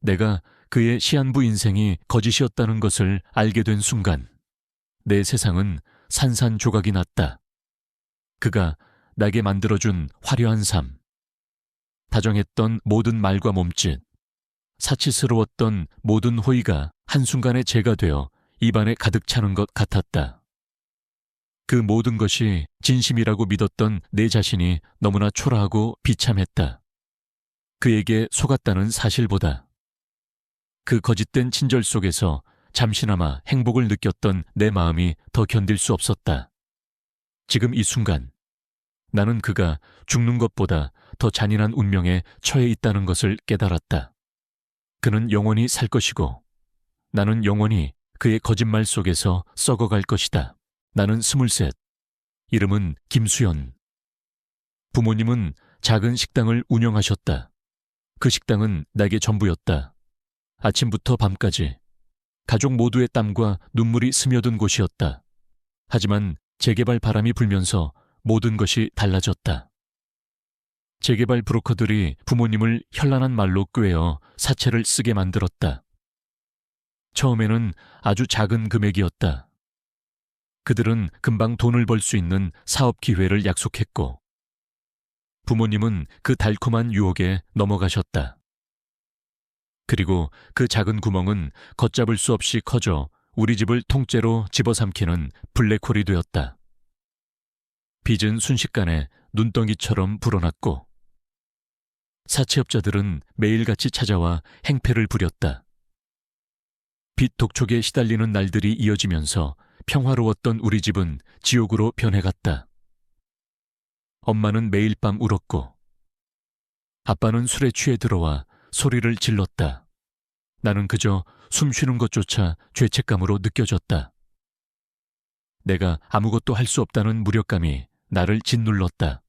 내가 그의 시한부 인생이 거짓이었다는 것을 알게 된 순간 내 세상은 산산조각이 났다. 그가 나게 만들어준 화려한 삶, 다정했던 모든 말과 몸짓, 사치스러웠던 모든 호의가 한순간에 제가 되어 입안에 가득 차는 것 같았다. 그 모든 것이 진심이라고 믿었던 내 자신이 너무나 초라하고 비참했다. 그에게 속았다는 사실보다 그 거짓된 친절 속에서 잠시나마 행복을 느꼈던 내 마음이 더 견딜 수 없었다. 지금 이 순간 나는 그가 죽는 것보다 더 잔인한 운명에 처해 있다는 것을 깨달았다. 그는 영원히 살 것이고 나는 영원히 그의 거짓말 속에서 썩어갈 것이다. 나는 23. 이름은 김수연. 부모님은 작은 식당을 운영하셨다. 그 식당은 내게 전부였다. 아침부터 밤까지 가족 모두의 땀과 눈물이 스며든 곳이었다. 하지만 재개발 바람이 불면서 모든 것이 달라졌다. 재개발 브로커들이 부모님을 현란한 말로 꿰어 사채를 쓰게 만들었다. 처음에는 아주 작은 금액이었다. 그들은 금방 돈을 벌 수 있는 사업 기회를 약속했고 부모님은 그 달콤한 유혹에 넘어가셨다. 그리고 그 작은 구멍은 걷잡을 수 없이 커져 우리 집을 통째로 집어삼키는 블랙홀이 되었다. 빚은 순식간에 눈덩이처럼 불어났고 사채업자들은 매일같이 찾아와 행패를 부렸다. 빚 독촉에 시달리는 날들이 이어지면서 평화로웠던 우리 집은 지옥으로 변해갔다. 엄마는 매일 밤 울었고 아빠는 술에 취해 들어와 소리를 질렀다. 나는 그저 숨 쉬는 것조차 죄책감으로 느껴졌다. 내가 아무것도 할 수 없다는 무력감이 나를 짓눌렀다.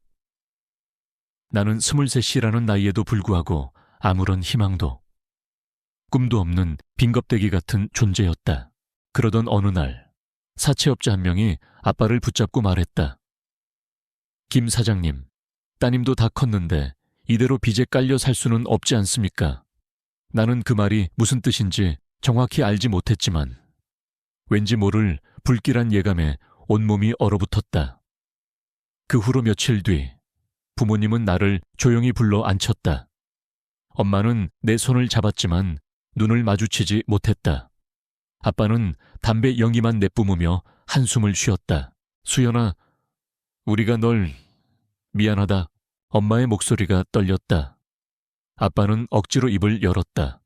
나는 23이라는 나이에도 불구하고 아무런 희망도, 꿈도 없는 빈껍데기 같은 존재였다. 그러던 어느 날 사채업자 한 명이 아빠를 붙잡고 말했다. 김 사장님, 따님도 다 컸는데 이대로 빚에 깔려 살 수는 없지 않습니까? 나는 그 말이 무슨 뜻인지 정확히 알지 못했지만 왠지 모를 불길한 예감에 온몸이 얼어붙었다. 그 후로 며칠 뒤 부모님은 나를 조용히 불러 앉혔다. 엄마는 내 손을 잡았지만 눈을 마주치지 못했다. 아빠는 담배 연기만 내뿜으며 한숨을 쉬었다. 수연아, 우리가 널 미안하다. 엄마의 목소리가 떨렸다. 아빠는 억지로 입을 열었다.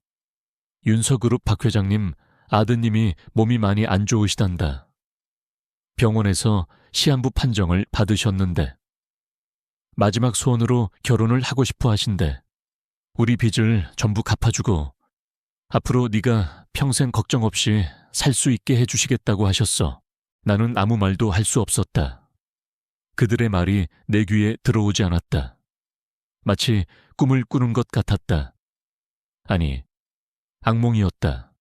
윤서그룹 박 회장님, 아드님이 몸이 많이 안 좋으시단다. 병원에서 시한부 판정을 받으셨는데 마지막 소원으로 결혼을 하고 싶어 하신대. 우리 빚을 전부 갚아주고 앞으로 네가 평생 걱정 없이 살 수 있게 해주시겠다고 하셨어. 나는 아무 말도 할 수 없었다. 그들의 말이 내 귀에 들어오지 않았다. 마치 꿈을 꾸는 것 같았다. 아니, 악몽이었다.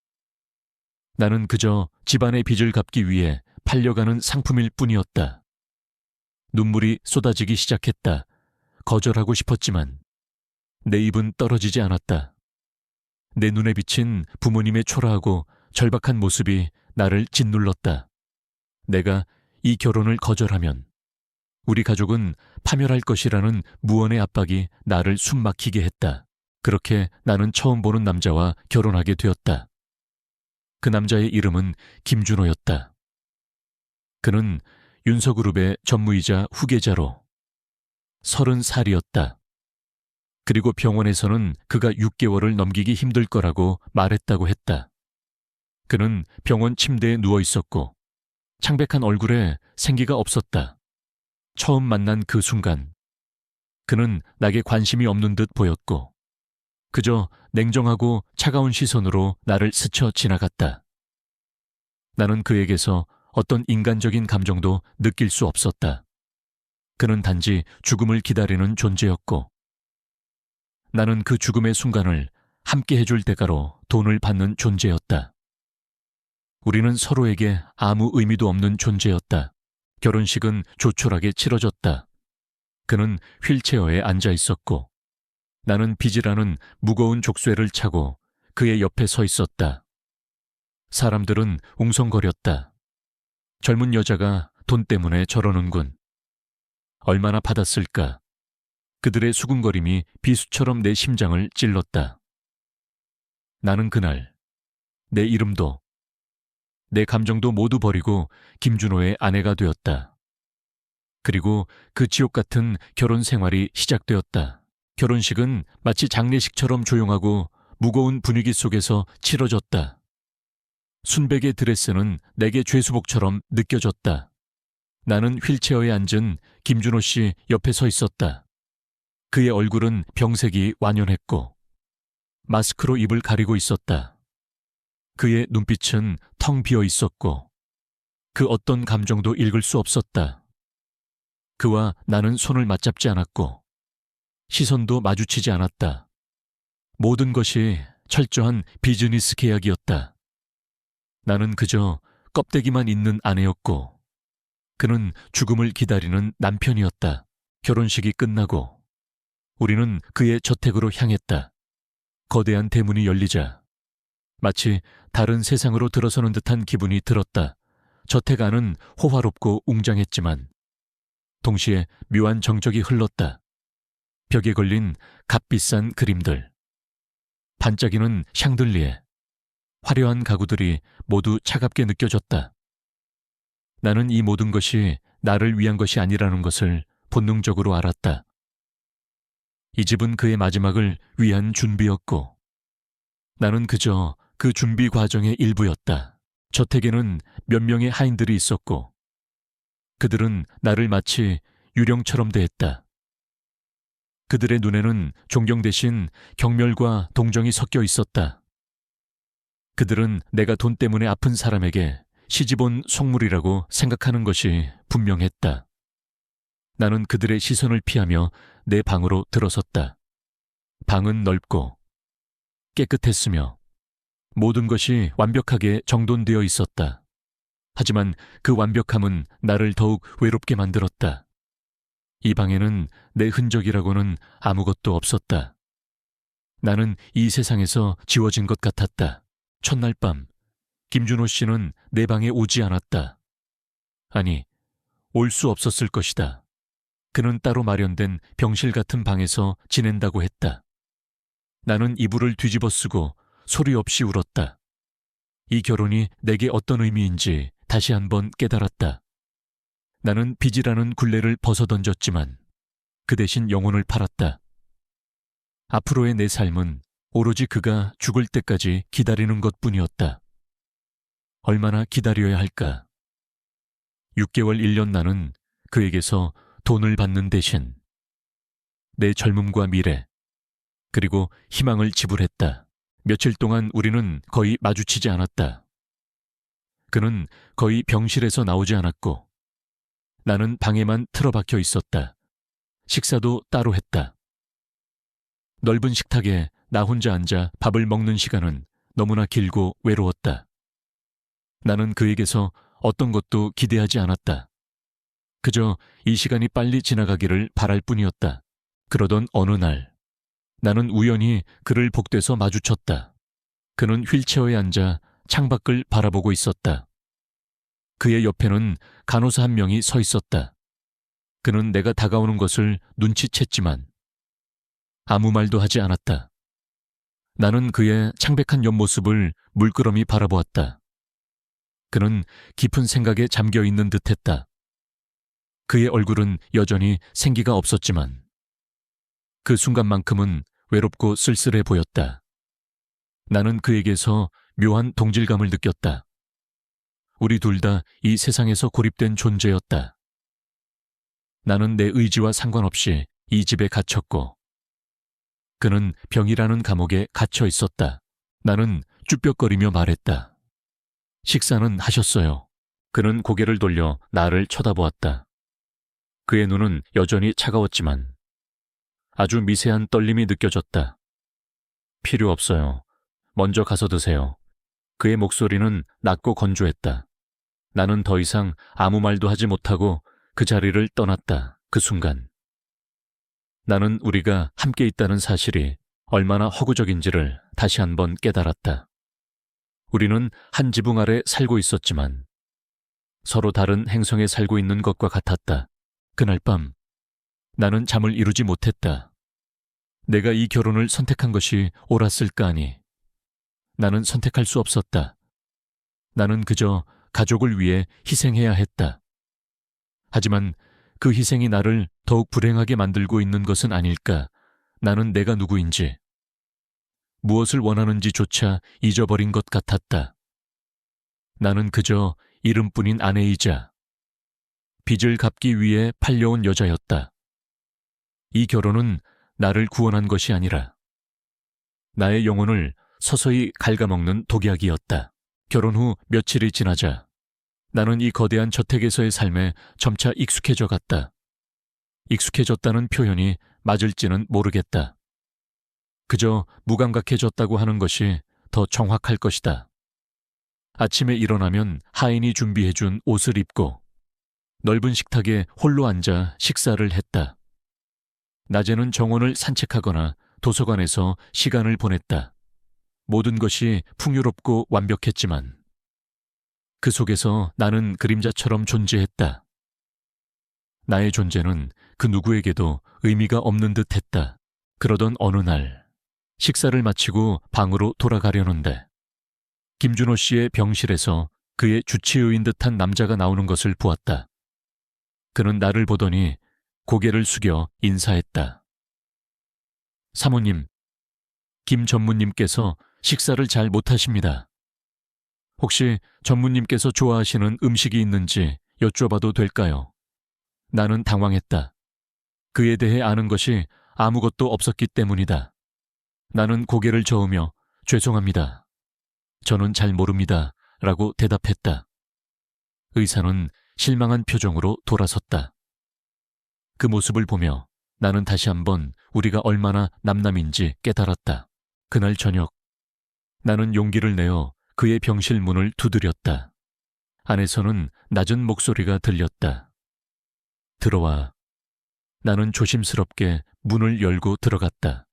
나는 그저 집안의 빚을 갚기 위해 팔려가는 상품일 뿐이었다. 눈물이 쏟아지기 시작했다. 거절하고 싶었지만 내 입은 떨어지지 않았다. 내 눈에 비친 부모님의 초라하고 절박한 모습이 나를 짓눌렀다. 내가 이 결혼을 거절하면 우리 가족은 파멸할 것이라는 무언의 압박이 나를 숨막히게 했다. 그렇게 나는 처음 보는 남자와 결혼하게 되었다. 그 남자의 이름은 김준호였다. 그는 윤서그룹의 전무이자 후계자로 30살이었다. 그리고 병원에서는 그가 6개월을 넘기기 힘들 거라고 말했다고 했다. 그는 병원 침대에 누워 있었고 창백한 얼굴에 생기가 없었다. 처음 만난 그 순간 그는 나에게 관심이 없는 듯 보였고 그저 냉정하고 차가운 시선으로 나를 스쳐 지나갔다. 나는 그에게서 어떤 인간적인 감정도 느낄 수 없었다. 그는 단지 죽음을 기다리는 존재였고 나는 그 죽음의 순간을 함께 해줄 대가로 돈을 받는 존재였다. 우리는 서로에게 아무 의미도 없는 존재였다. 결혼식은 조촐하게 치러졌다. 그는 휠체어에 앉아 있었고 나는 빚이라는 무거운 족쇄를 차고 그의 옆에 서 있었다. 사람들은 웅성거렸다. 젊은 여자가 돈 때문에 저러는군. 얼마나 받았을까? 그들의 수군거림이 비수처럼 내 심장을 찔렀다. 나는 그날 내 이름도 내 감정도 모두 버리고 김준호의 아내가 되었다. 그리고 그 지옥 같은 결혼 생활이 시작되었다. 결혼식은 마치 장례식처럼 조용하고 무거운 분위기 속에서 치러졌다. 순백의 드레스는 내게 죄수복처럼 느껴졌다. 나는 휠체어에 앉은 김준호 씨 옆에 서 있었다. 그의 얼굴은 병색이 완연했고 마스크로 입을 가리고 있었다. 그의 눈빛은 텅 비어 있었고 그 어떤 감정도 읽을 수 없었다. 그와 나는 손을 맞잡지 않았고 시선도 마주치지 않았다. 모든 것이 철저한 비즈니스 계약이었다. 나는 그저 껍데기만 있는 아내였고 그는 죽음을 기다리는 남편이었다. 결혼식이 끝나고 우리는 그의 저택으로 향했다. 거대한 대문이 열리자 마치 다른 세상으로 들어서는 듯한 기분이 들었다. 저택 안은 호화롭고 웅장했지만 동시에 묘한 정적이 흘렀다. 벽에 걸린 값비싼 그림들, 반짝이는 샹들리에, 화려한 가구들이 모두 차갑게 느껴졌다. 나는 이 모든 것이 나를 위한 것이 아니라는 것을 본능적으로 알았다. 이 집은 그의 마지막을 위한 준비였고 나는 그저 그 준비 과정의 일부였다. 저택에는 몇 명의 하인들이 있었고 그들은 나를 마치 유령처럼 대했다. 그들의 눈에는 존경 대신 경멸과 동정이 섞여 있었다. 그들은 내가 돈 때문에 아픈 사람에게 시집온 속물이라고 생각하는 것이 분명했다. 나는 그들의 시선을 피하며 내 방으로 들어섰다. 방은 넓고 깨끗했으며 모든 것이 완벽하게 정돈되어 있었다. 하지만 그 완벽함은 나를 더욱 외롭게 만들었다. 이 방에는 내 흔적이라고는 아무것도 없었다. 나는 이 세상에서 지워진 것 같았다. 첫날 밤, 김준호 씨는 내 방에 오지 않았다. 아니, 올 수 없었을 것이다. 그는 따로 마련된 병실 같은 방에서 지낸다고 했다. 나는 이불을 뒤집어 쓰고 소리 없이 울었다. 이 결혼이 내게 어떤 의미인지 다시 한번 깨달았다. 나는 빚이라는 굴레를 벗어던졌지만 그 대신 영혼을 팔았다. 앞으로의 내 삶은 오로지 그가 죽을 때까지 기다리는 것뿐이었다. 얼마나 기다려야 할까? 6개월 1년 나는 그에게서 돈을 받는 대신 내 젊음과 미래 그리고 희망을 지불했다. 며칠 동안 우리는 거의 마주치지 않았다. 그는 거의 병실에서 나오지 않았고 나는 방에만 틀어박혀 있었다. 식사도 따로 했다. 넓은 식탁에 나 혼자 앉아 밥을 먹는 시간은 너무나 길고 외로웠다. 나는 그에게서 어떤 것도 기대하지 않았다. 그저 이 시간이 빨리 지나가기를 바랄 뿐이었다. 그러던 어느 날 나는 우연히 그를 복도에서 마주쳤다. 그는 휠체어에 앉아 창밖을 바라보고 있었다. 그의 옆에는 간호사 한 명이 서 있었다. 그는 내가 다가오는 것을 눈치챘지만 아무 말도 하지 않았다. 나는 그의 창백한 옆모습을 물끄러미 바라보았다. 그는 깊은 생각에 잠겨 있는 듯했다. 그의 얼굴은 여전히 생기가 없었지만 그 순간만큼은 외롭고 쓸쓸해 보였다. 나는 그에게서 묘한 동질감을 느꼈다. 우리 둘 다 이 세상에서 고립된 존재였다. 나는 내 의지와 상관없이 이 집에 갇혔고 그는 병이라는 감옥에 갇혀 있었다. 나는 쭈뼛거리며 말했다. 식사는 하셨어요. 그는 고개를 돌려 나를 쳐다보았다. 그의 눈은 여전히 차가웠지만 아주 미세한 떨림이 느껴졌다. 필요 없어요. 먼저 가서 드세요. 그의 목소리는 낮고 건조했다. 나는 더 이상 아무 말도 하지 못하고 그 자리를 떠났다. 그 순간 나는 우리가 함께 있다는 사실이 얼마나 허구적인지를 다시 한번 깨달았다. 우리는 한 지붕 아래 살고 있었지만 서로 다른 행성에 살고 있는 것과 같았다. 그날 밤 나는 잠을 이루지 못했다. 내가 이 결혼을 선택한 것이 옳았을까 하니 나는 선택할 수 없었다. 나는 그저 가족을 위해 희생해야 했다. 하지만 그 희생이 나를 더욱 불행하게 만들고 있는 것은 아닐까? 나는 내가 누구인지, 무엇을 원하는지조차 잊어버린 것 같았다. 나는 그저 이름뿐인 아내이자 빚을 갚기 위해 팔려온 여자였다. 이 결혼은 나를 구원한 것이 아니라 나의 영혼을 서서히 갉아먹는 독약이었다. 결혼 후 며칠이 지나자 나는 이 거대한 저택에서의 삶에 점차 익숙해져 갔다. 익숙해졌다는 표현이 맞을지는 모르겠다. 그저 무감각해졌다고 하는 것이 더 정확할 것이다. 아침에 일어나면 하인이 준비해준 옷을 입고 넓은 식탁에 홀로 앉아 식사를 했다. 낮에는 정원을 산책하거나 도서관에서 시간을 보냈다. 모든 것이 풍요롭고 완벽했지만 그 속에서 나는 그림자처럼 존재했다. 나의 존재는 그 누구에게도 의미가 없는 듯 했다. 그러던 어느 날 식사를 마치고 방으로 돌아가려는데 김준호 씨의 병실에서 그의 주치의인 듯한 남자가 나오는 것을 보았다. 그는 나를 보더니 고개를 숙여 인사했다. 사모님, 김 전무님께서 식사를 잘 못하십니다. 혹시 전무님께서 좋아하시는 음식이 있는지 여쭤봐도 될까요? 나는 당황했다. 그에 대해 아는 것이 아무것도 없었기 때문이다. 나는 고개를 저으며 죄송합니다. 저는 잘 모릅니다. 라고 대답했다. 의사는 실망한 표정으로 돌아섰다. 그 모습을 보며 나는 다시 한번 우리가 얼마나 남남인지 깨달았다. 그날 저녁 나는 용기를 내어 그의 병실 문을 두드렸다. 안에서는 낮은 목소리가 들렸다. 들어와. 나는 조심스럽게 문을 열고 들어갔다.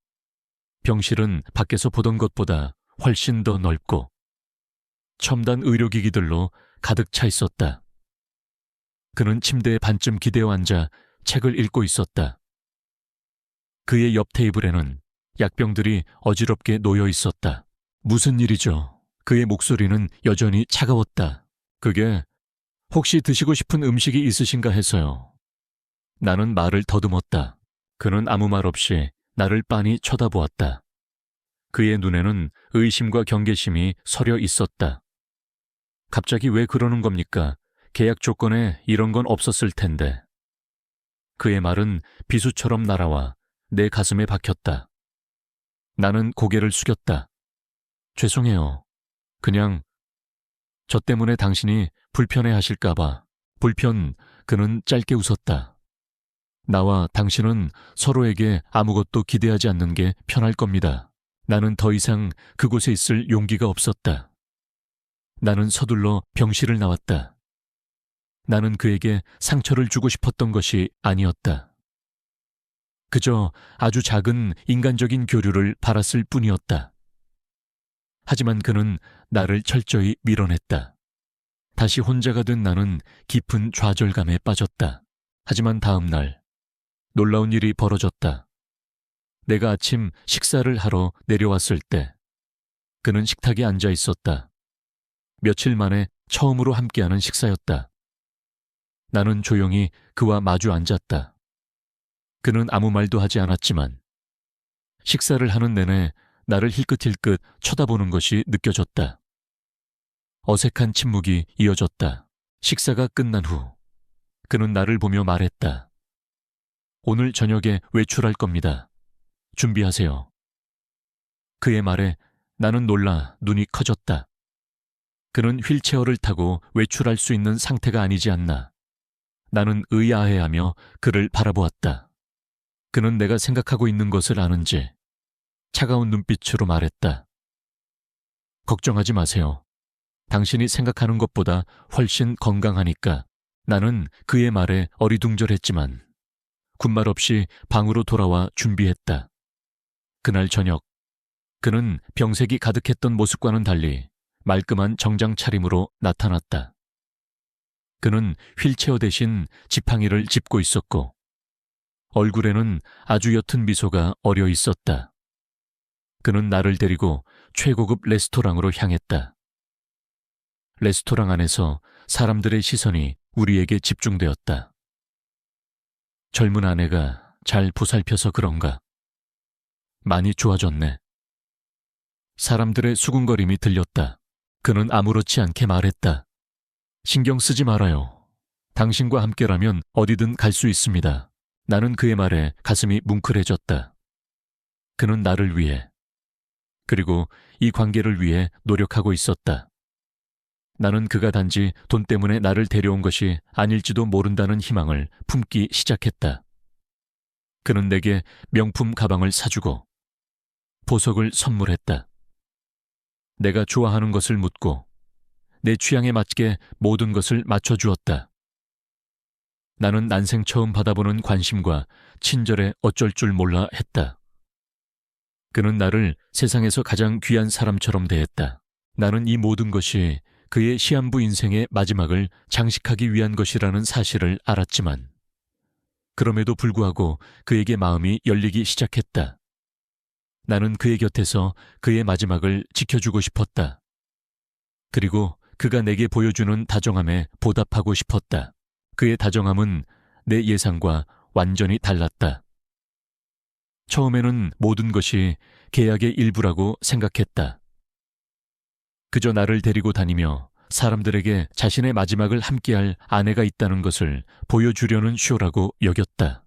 병실은 밖에서 보던 것보다 훨씬 더 넓고 첨단 의료기기들로 가득 차 있었다. 그는 침대에 반쯤 기대어 앉아 책을 읽고 있었다. 그의 옆 테이블에는 약병들이 어지럽게 놓여 있었다. 무슨 일이죠? 그의 목소리는 여전히 차가웠다. 그게 혹시 드시고 싶은 음식이 있으신가 해서요. 나는 말을 더듬었다. 그는 아무 말 없이 나를 빤히 쳐다보았다. 그의 눈에는 의심과 경계심이 서려 있었다. 갑자기 왜 그러는 겁니까? 계약 조건에 이런 건 없었을 텐데. 그의 말은 비수처럼 날아와 내 가슴에 박혔다. 나는 고개를 숙였다. 죄송해요. 그냥 저 때문에 당신이 불편해하실까봐. 그는 짧게 웃었다. 나와 당신은 서로에게 아무것도 기대하지 않는 게 편할 겁니다. 나는 더 이상 그곳에 있을 용기가 없었다. 나는 서둘러 병실을 나왔다. 나는 그에게 상처를 주고 싶었던 것이 아니었다. 그저 아주 작은 인간적인 교류를 바랐을 뿐이었다. 하지만 그는 나를 철저히 밀어냈다. 다시 혼자가 된 나는 깊은 좌절감에 빠졌다. 하지만 다음 날 놀라운 일이 벌어졌다. 내가 아침 식사를 하러 내려왔을 때 그는 식탁에 앉아 있었다. 며칠 만에 처음으로 함께하는 식사였다. 나는 조용히 그와 마주 앉았다. 그는 아무 말도 하지 않았지만 식사를 하는 내내 나를 힐끗힐끗 쳐다보는 것이 느껴졌다. 어색한 침묵이 이어졌다. 식사가 끝난 후 그는 나를 보며 말했다. 오늘 저녁에 외출할 겁니다. 준비하세요. 그의 말에 나는 놀라 눈이 커졌다. 그는 휠체어를 타고 외출할 수 있는 상태가 아니지 않나. 나는 의아해하며 그를 바라보았다. 그는 내가 생각하고 있는 것을 아는지 차가운 눈빛으로 말했다. 걱정하지 마세요. 당신이 생각하는 것보다 훨씬 건강하니까. 나는 그의 말에 어리둥절했지만 군말 없이 방으로 돌아와 준비했다. 그날 저녁 그는 병색이 가득했던 모습과는 달리 말끔한 정장 차림으로 나타났다. 그는 휠체어 대신 지팡이를 짚고 있었고 얼굴에는 아주 옅은 미소가 어려 있었다. 그는 나를 데리고 최고급 레스토랑으로 향했다. 레스토랑 안에서 사람들의 시선이 우리에게 집중되었다. 젊은 아내가 잘 보살펴서 그런가? 많이 좋아졌네. 사람들의 수군거림이 들렸다. 그는 아무렇지 않게 말했다. 신경 쓰지 말아요. 당신과 함께라면 어디든 갈 수 있습니다. 나는 그의 말에 가슴이 뭉클해졌다. 그는 나를 위해, 그리고 이 관계를 위해 노력하고 있었다. 나는 그가 단지 돈 때문에 나를 데려온 것이 아닐지도 모른다는 희망을 품기 시작했다. 그는 내게 명품 가방을 사주고 보석을 선물했다. 내가 좋아하는 것을 묻고 내 취향에 맞게 모든 것을 맞춰주었다. 나는 난생 처음 받아보는 관심과 친절에 어쩔 줄 몰라 했다. 그는 나를 세상에서 가장 귀한 사람처럼 대했다. 나는 이 모든 것이 그의 시한부 인생의 마지막을 장식하기 위한 것이라는 사실을 알았지만 그럼에도 불구하고 그에게 마음이 열리기 시작했다. 나는 그의 곁에서 그의 마지막을 지켜주고 싶었다. 그리고 그가 내게 보여주는 다정함에 보답하고 싶었다. 그의 다정함은 내 예상과 완전히 달랐다. 처음에는 모든 것이 계약의 일부라고 생각했다. 그저 나를 데리고 다니며 사람들에게 자신의 마지막을 함께할 아내가 있다는 것을 보여주려는 쇼라고 여겼다.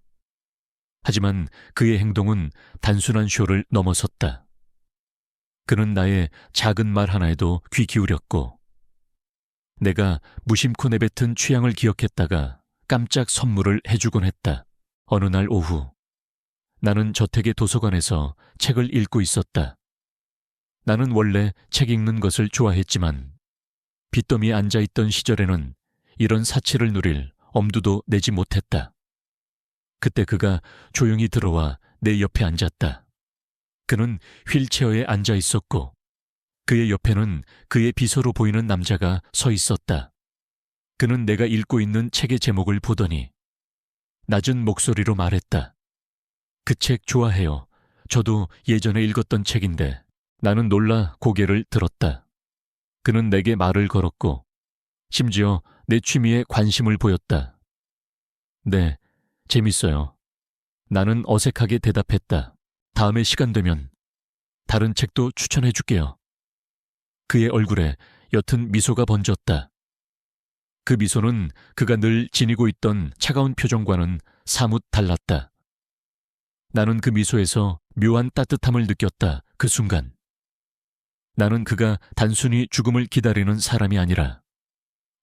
하지만 그의 행동은 단순한 쇼를 넘어섰다. 그는 나의 작은 말 하나에도 귀 기울였고 내가 무심코 내뱉은 취향을 기억했다가 깜짝 선물을 해주곤 했다. 어느 날 오후 나는 저택의 도서관에서 책을 읽고 있었다. 나는 원래 책 읽는 것을 좋아했지만 빚더미에 앉아있던 시절에는 이런 사치를 누릴 엄두도 내지 못했다. 그때 그가 조용히 들어와 내 옆에 앉았다. 그는 휠체어에 앉아 있었고 그의 옆에는 그의 비서로 보이는 남자가 서 있었다. 그는 내가 읽고 있는 책의 제목을 보더니 낮은 목소리로 말했다. 그 책 좋아해요. 저도 예전에 읽었던 책인데. 나는 놀라 고개를 들었다. 그는 내게 말을 걸었고 심지어 내 취미에 관심을 보였다. 네, 재밌어요. 나는 어색하게 대답했다. 다음에 시간 되면 다른 책도 추천해 줄게요. 그의 얼굴에 옅은 미소가 번졌다. 그 미소는 그가 늘 지니고 있던 차가운 표정과는 사뭇 달랐다. 나는 그 미소에서 묘한 따뜻함을 느꼈다. 그 순간. 나는 그가 단순히 죽음을 기다리는 사람이 아니라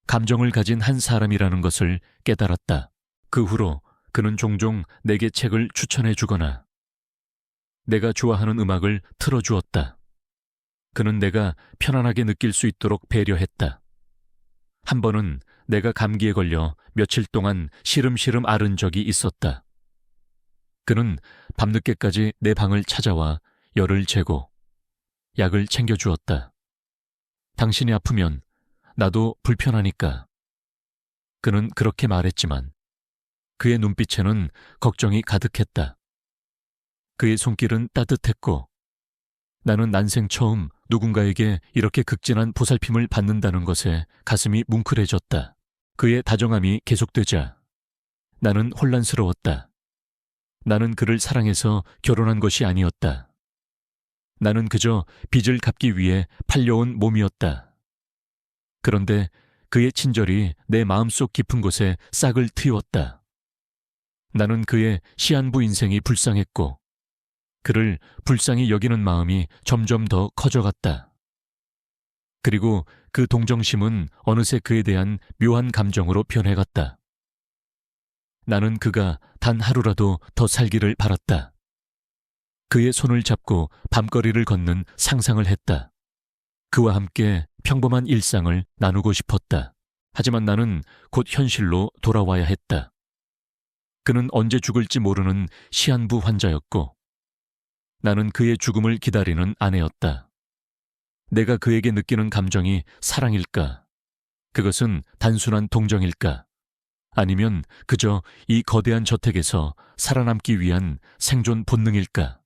감정을 가진 한 사람이라는 것을 깨달았다. 그 후로 그는 종종 내게 책을 추천해 주거나 내가 좋아하는 음악을 틀어주었다. 그는 내가 편안하게 느낄 수 있도록 배려했다. 한 번은 내가 감기에 걸려 며칠 동안 시름시름 앓은 적이 있었다. 그는 밤늦게까지 내 방을 찾아와 열을 재고 약을 챙겨주었다. 당신이 아프면 나도 불편하니까. 그는 그렇게 말했지만 그의 눈빛에는 걱정이 가득했다. 그의 손길은 따뜻했고 나는 난생 처음 누군가에게 이렇게 극진한 보살핌을 받는다는 것에 가슴이 뭉클해졌다. 그의 다정함이 계속되자 나는 혼란스러웠다. 나는 그를 사랑해서 결혼한 것이 아니었다. 나는 그저 빚을 갚기 위해 팔려온 몸이었다. 그런데 그의 친절이 내 마음속 깊은 곳에 싹을 틔웠다. 나는 그의 시한부 인생이 불쌍했고 그를 불쌍히 여기는 마음이 점점 더 커져갔다. 그리고 그 동정심은 어느새 그에 대한 묘한 감정으로 변해갔다. 나는 그가 단 하루라도 더 살기를 바랐다. 그의 손을 잡고 밤거리를 걷는 상상을 했다. 그와 함께 평범한 일상을 나누고 싶었다. 하지만 나는 곧 현실로 돌아와야 했다. 그는 언제 죽을지 모르는 시한부 환자였고 나는 그의 죽음을 기다리는 아내였다. 내가 그에게 느끼는 감정이 사랑일까? 그것은 단순한 동정일까? 아니면 그저 이 거대한 저택에서 살아남기 위한 생존 본능일까?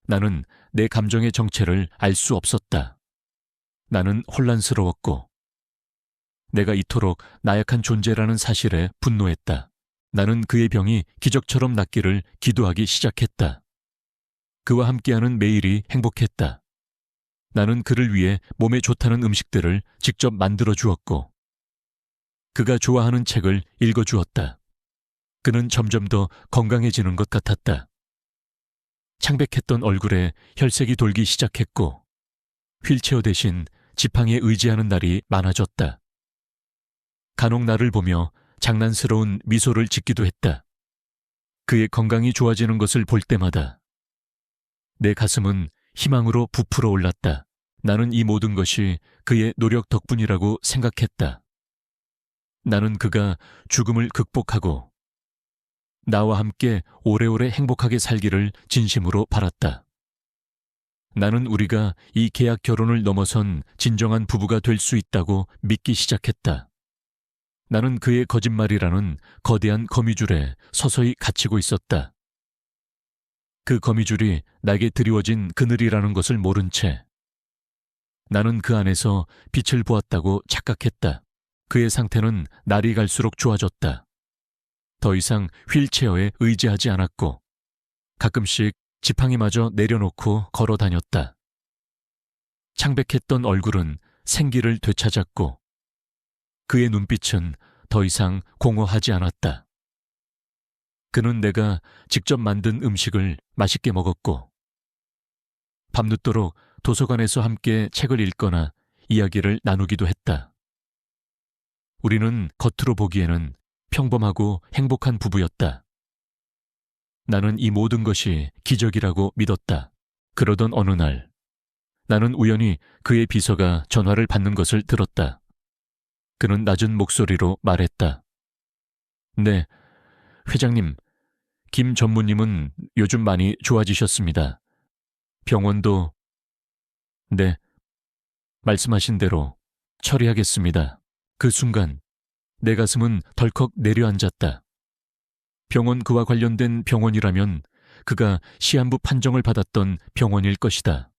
나는 내 감정의 정체를 알 수 없었다. 나는 혼란스러웠고, 내가 이토록 나약한 존재라는 사실에 분노했다. 나는 그의 병이 기적처럼 낫기를 기도하기 시작했다. 그와 함께하는 매일이 행복했다. 나는 그를 위해 몸에 좋다는 음식들을 직접 만들어 주었고, 그가 좋아하는 책을 읽어 주었다. 그는 점점 더 건강해지는 것 같았다. 창백했던 얼굴에 혈색이 돌기 시작했고, 휠체어 대신 지팡이에 의지하는 날이 많아졌다. 간혹 나를 보며 장난스러운 미소를 짓기도 했다. 그의 건강이 좋아지는 것을 볼 때마다 내 가슴은 희망으로 부풀어 올랐다. 나는 이 모든 것이 그의 노력 덕분이라고 생각했다. 나는 그가 죽음을 극복하고 나와 함께 오래오래 행복하게 살기를 진심으로 바랐다. 나는 우리가 이 계약 결혼을 넘어선 진정한 부부가 될 수 있다고 믿기 시작했다. 나는 그의 거짓말이라는 거대한 거미줄에 서서히 갇히고 있었다. 그 거미줄이 나에게 드리워진 그늘이라는 것을 모른 채 나는 그 안에서 빛을 보았다고 착각했다. 그의 상태는 날이 갈수록 좋아졌다. 더 이상 휠체어에 의지하지 않았고 가끔씩 지팡이마저 내려놓고 걸어 다녔다. 창백했던 얼굴은 생기를 되찾았고 그의 눈빛은 더 이상 공허하지 않았다. 그는 내가 직접 만든 음식을 맛있게 먹었고 밤늦도록 도서관에서 함께 책을 읽거나 이야기를 나누기도 했다. 우리는 겉으로 보기에는 평범하고 행복한 부부였다. 나는 이 모든 것이 기적이라고 믿었다. 그러던 어느 날, 나는 우연히 그의 비서가 전화를 받는 것을 들었다. 그는 낮은 목소리로 말했다. 네, 회장님, 김 전무님은 요즘 많이 좋아지셨습니다. 병원도, 네, 말씀하신 대로 처리하겠습니다. 그 순간 내 가슴은 덜컥 내려앉았다. 병원 그와 관련된 병원이라면 그가 시한부 판정을 받았던 병원일 것이다.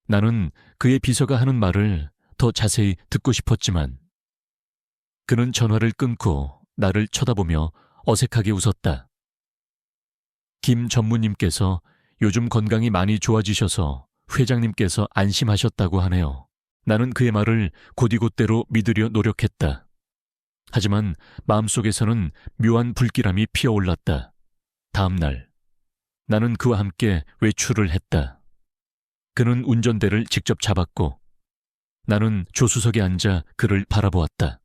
나는 그의 비서가 하는 말을 더 자세히 듣고 싶었지만 그는 전화를 끊고 나를 쳐다보며 어색하게 웃었다. 김 전무님께서 요즘 건강이 많이 좋아지셔서 회장님께서 안심하셨다고 하네요. 나는 그의 말을 곧이곧대로 믿으려 노력했다. 하지만 마음속에서는 묘한 불길함이 피어올랐다. 다음 날, 나는 그와 함께 외출을 했다. 그는 운전대를 직접 잡았고 나는 조수석에 앉아 그를 바라보았다.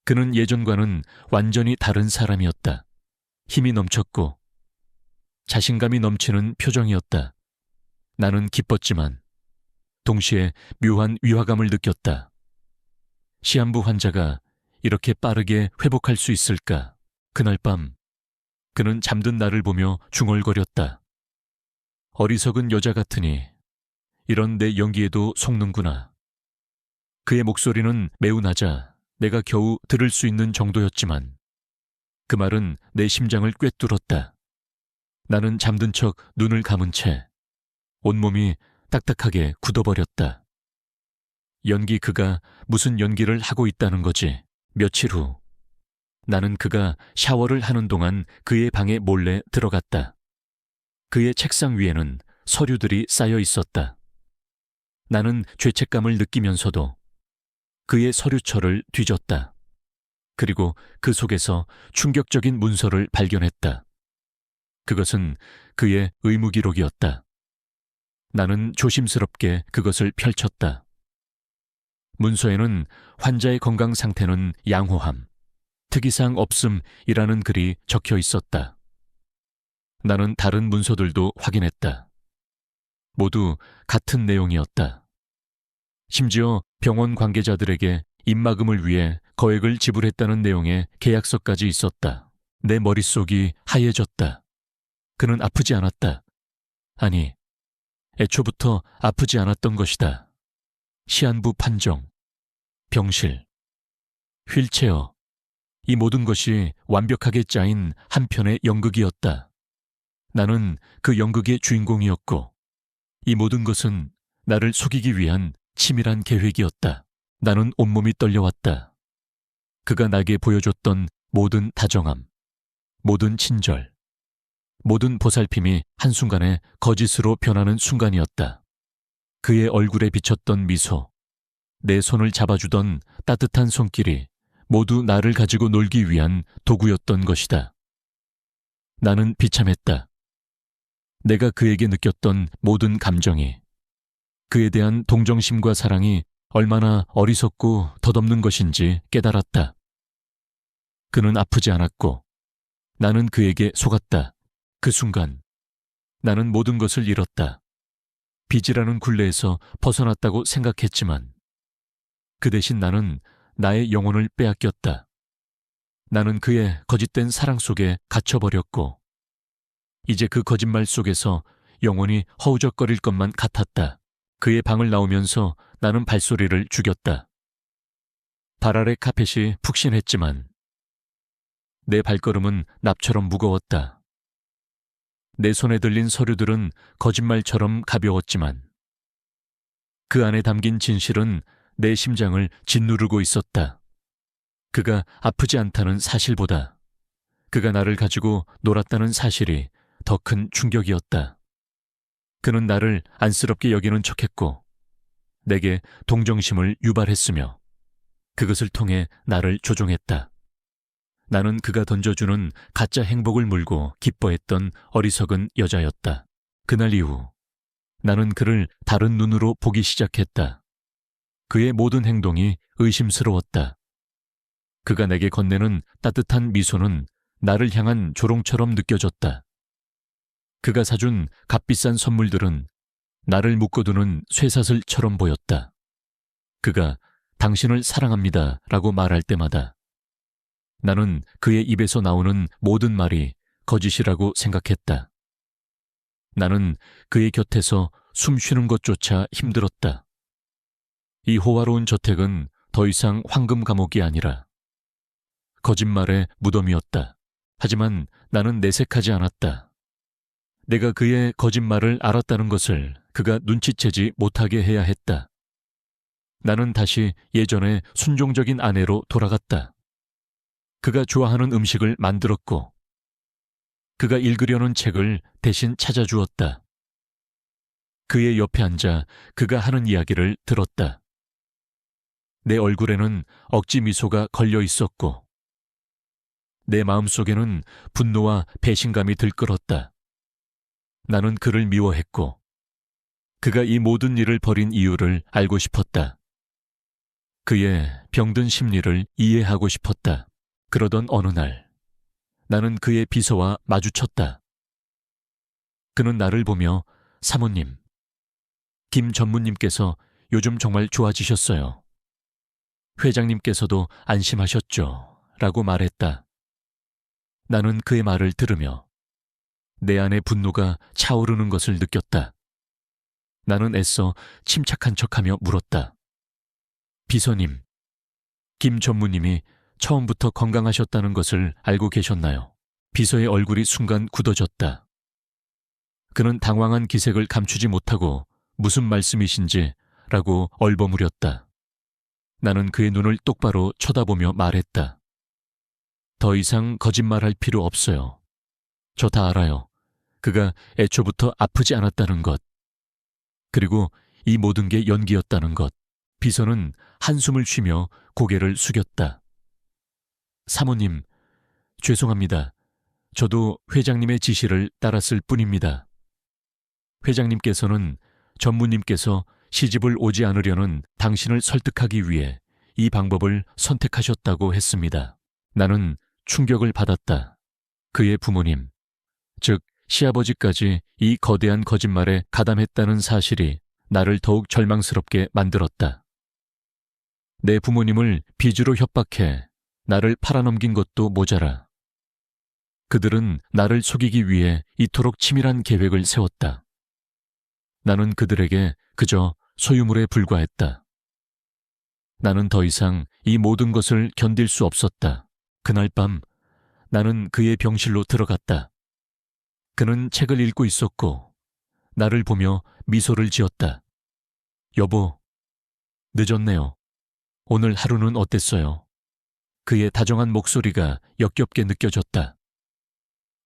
그는 예전과는 완전히 다른 사람이었다. 힘이 넘쳤고 자신감이 넘치는 표정이었다. 나는 기뻤지만 동시에 묘한 위화감을 느꼈다. 시한부 환자가 이렇게 빠르게 회복할 수 있을까? 그날 밤 그는 잠든 나를 보며 중얼거렸다. 어리석은 여자 같으니 이런 내 연기에도 속는구나. 그의 목소리는 매우 낮아 내가 겨우 들을 수 있는 정도였지만 그 말은 내 심장을 꿰뚫었다. 나는 잠든 척 눈을 감은 채 온몸이 딱딱하게 굳어버렸다. 연기 그가 무슨 연기를 하고 있다는 거지. 며칠 후 나는 그가 샤워를 하는 동안 그의 방에 몰래 들어갔다. 그의 책상 위에는 서류들이 쌓여 있었다. 나는 죄책감을 느끼면서도 그의 서류철을 뒤졌다. 그리고 그 속에서 충격적인 문서를 발견했다. 그것은 그의 의무기록이었다. 나는 조심스럽게 그것을 펼쳤다. 문서에는 환자의 건강 상태는 양호함, 특이사항 없음이라는 글이 적혀 있었다. 나는 다른 문서들도 확인했다. 모두 같은 내용이었다. 심지어 병원 관계자들에게 입막음을 위해 거액을 지불했다는 내용의 계약서까지 있었다. 내 머릿속이 하얘졌다. 그는 아프지 않았다. 아니, 애초부터 아프지 않았던 것이다. 시한부 판정, 병실, 휠체어, 이 모든 것이 완벽하게 짜인 한 편의 연극이었다. 나는 그 연극의 주인공이었고, 이 모든 것은 나를 속이기 위한 치밀한 계획이었다. 나는 온몸이 떨려왔다. 그가 나에게 보여줬던 모든 다정함, 모든 친절, 모든 보살핌이 한순간에 거짓으로 변하는 순간이었다. 그의 얼굴에 비쳤던 미소, 내 손을 잡아주던 따뜻한 손길이 모두 나를 가지고 놀기 위한 도구였던 것이다. 나는 비참했다. 내가 그에게 느꼈던 모든 감정이, 그에 대한 동정심과 사랑이 얼마나 어리석고 덧없는 것인지 깨달았다. 그는 아프지 않았고 나는 그에게 속았다. 그 순간 나는 모든 것을 잃었다. 빚이라는 굴레에서 벗어났다고 생각했지만 그 대신 나는 나의 영혼을 빼앗겼다. 나는 그의 거짓된 사랑 속에 갇혀버렸고 이제 그 거짓말 속에서 영혼이 허우적거릴 것만 같았다. 그의 방을 나오면서 나는 발소리를 죽였다. 발 아래 카펫이 푹신했지만 내 발걸음은 납처럼 무거웠다. 내 손에 들린 서류들은 거짓말처럼 가벼웠지만 그 안에 담긴 진실은 내 심장을 짓누르고 있었다. 그가 아프지 않다는 사실보다 그가 나를 가지고 놀았다는 사실이 더 큰 충격이었다. 그는 나를 안쓰럽게 여기는 척했고 내게 동정심을 유발했으며 그것을 통해 나를 조종했다. 나는 그가 던져주는 가짜 행복을 물고 기뻐했던 어리석은 여자였다. 그날 이후 나는 그를 다른 눈으로 보기 시작했다. 그의 모든 행동이 의심스러웠다. 그가 내게 건네는 따뜻한 미소는 나를 향한 조롱처럼 느껴졌다. 그가 사준 값비싼 선물들은 나를 묶어두는 쇠사슬처럼 보였다. 그가 당신을 사랑합니다 라고 말할 때마다 나는 그의 입에서 나오는 모든 말이 거짓이라고 생각했다. 나는 그의 곁에서 숨 쉬는 것조차 힘들었다. 이 호화로운 저택은 더 이상 황금 감옥이 아니라 거짓말의 무덤이었다. 하지만 나는 내색하지 않았다. 내가 그의 거짓말을 알았다는 것을 그가 눈치채지 못하게 해야 했다. 나는 다시 예전의 순종적인 아내로 돌아갔다. 그가 좋아하는 음식을 만들었고 그가 읽으려는 책을 대신 찾아주었다. 그의 옆에 앉아 그가 하는 이야기를 들었다. 내 얼굴에는 억지 미소가 걸려 있었고 내 마음속에는 분노와 배신감이 들끓었다. 나는 그를 미워했고 그가 이 모든 일을 벌인 이유를 알고 싶었다. 그의 병든 심리를 이해하고 싶었다. 그러던 어느 날 나는 그의 비서와 마주쳤다. 그는 나를 보며 사모님, 김 전무님께서 요즘 정말 좋아지셨어요. 회장님께서도 안심하셨죠? 라고 말했다. 나는 그의 말을 들으며 내 안의 분노가 차오르는 것을 느꼈다. 나는 애써 침착한 척하며 물었다. 비서님, 김 전무님이 처음부터 건강하셨다는 것을 알고 계셨나요? 비서의 얼굴이 순간 굳어졌다. 그는 당황한 기색을 감추지 못하고 무슨 말씀이신지 라고 얼버무렸다. 나는 그의 눈을 똑바로 쳐다보며 말했다. 더 이상 거짓말할 필요 없어요. 저 다 알아요. 그가 애초부터 아프지 않았다는 것. 그리고 이 모든 게 연기였다는 것. 비서는 한숨을 쉬며 고개를 숙였다. 사모님, 죄송합니다. 저도 회장님의 지시를 따랐을 뿐입니다. 회장님께서는 전무님께서 시집을 오지 않으려는 당신을 설득하기 위해 이 방법을 선택하셨다고 했습니다. 나는 충격을 받았다. 그의 부모님, 즉 시아버지까지 이 거대한 거짓말에 가담했다는 사실이 나를 더욱 절망스럽게 만들었다. 내 부모님을 빚으로 협박해 나를 팔아넘긴 것도 모자라 그들은 나를 속이기 위해 이토록 치밀한 계획을 세웠다. 나는 그들에게 그저 소유물에 불과했다. 나는 더 이상 이 모든 것을 견딜 수 없었다. 그날 밤 나는 그의 병실로 들어갔다. 그는 책을 읽고 있었고 나를 보며 미소를 지었다. 여보, 늦었네요. 오늘 하루는 어땠어요? 그의 다정한 목소리가 역겹게 느껴졌다.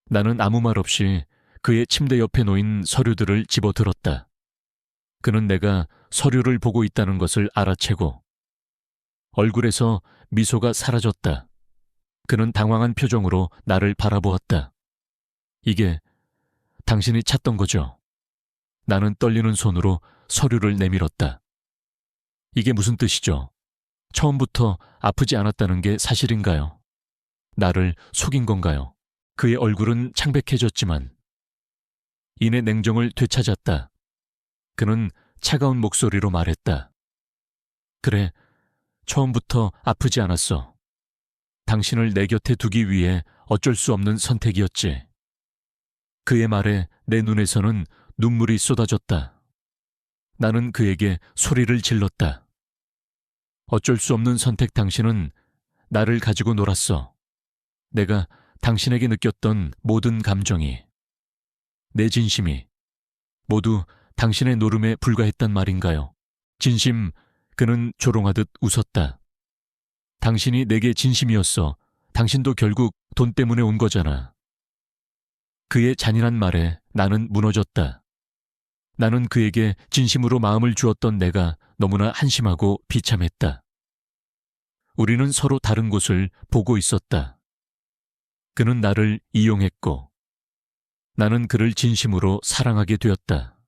나는 아무 말 없이 그의 침대 옆에 놓인 서류들을 집어들었다. 그는 내가 서류를 보고 있다는 것을 알아채고 얼굴에서 미소가 사라졌다. 그는 당황한 표정으로 나를 바라보았다. 이게 당신이 찾던 거죠? 나는 떨리는 손으로 서류를 내밀었다. 이게 무슨 뜻이죠? 처음부터 아프지 않았다는 게 사실인가요? 나를 속인 건가요? 그의 얼굴은 창백해졌지만 이내 냉정을 되찾았다. 그는 차가운 목소리로 말했다. 그래, 처음부터 아프지 않았어. 당신을 내 곁에 두기 위해 어쩔 수 없는 선택이었지. 그의 말에 내 눈에서는 눈물이 쏟아졌다. 나는 그에게 소리를 질렀다. 어쩔 수 없는 선택 당신은 나를 가지고 놀았어. 내가 당신에게 느꼈던 모든 감정이, 내 진심이 모두 당신의 노름에 불과했단 말인가요? 진심, 그는 조롱하듯 웃었다. 당신이 내게 진심이었어. 당신도 결국 돈 때문에 온 거잖아. 그의 잔인한 말에 나는 무너졌다. 나는 그에게 진심으로 마음을 주었던 내가 너무나 한심하고 비참했다. 우리는 서로 다른 곳을 보고 있었다. 그는 나를 이용했고 나는 그를 진심으로 사랑하게 되었다.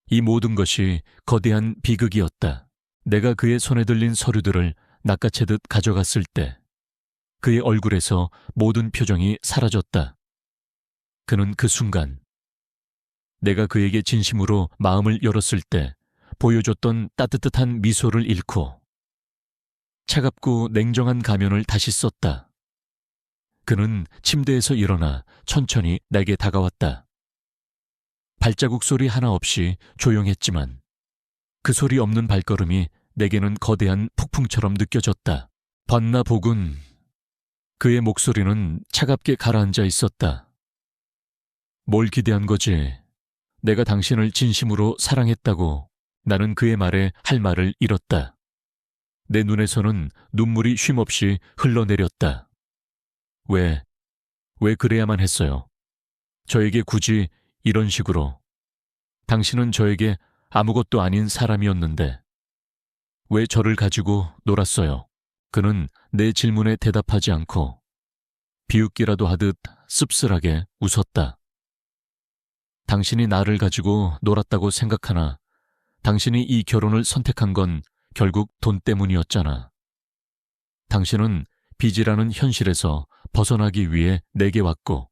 이 모든 것이 거대한 비극이었다. 내가 그의 손에 들린 서류들을 낚아채듯 가져갔을 때 그의 얼굴에서 모든 표정이 사라졌다. 그는 그 순간 내가 그에게 진심으로 마음을 열었을 때 보여줬던 따뜻한 미소를 잃고 차갑고 냉정한 가면을 다시 썼다. 그는 침대에서 일어나 천천히 내게 다가왔다. 발자국 소리 하나 없이 조용했지만 그 소리 없는 발걸음이 내게는 거대한 폭풍처럼 느껴졌다. 봤나 보군. 그의 목소리는 차갑게 가라앉아 있었다. 뭘 기대한 거지? 내가 당신을 진심으로 사랑했다고. 나는 그의 말에 할 말을 잃었다. 내 눈에서는 눈물이 쉼없이 흘러내렸다. 왜 그래야만 했어요? 저에게 굳이 이런 식으로. 당신은 저에게 아무것도 아닌 사람이었는데 왜 저를 가지고 놀았어요? 그는 내 질문에 대답하지 않고 비웃기라도 하듯 씁쓸하게 웃었다. 당신이 나를 가지고 놀았다고 생각하나 당신이 이 결혼을 선택한 건 결국 돈 때문이었잖아. 당신은 빚이라는 현실에서 벗어나기 위해 내게 왔고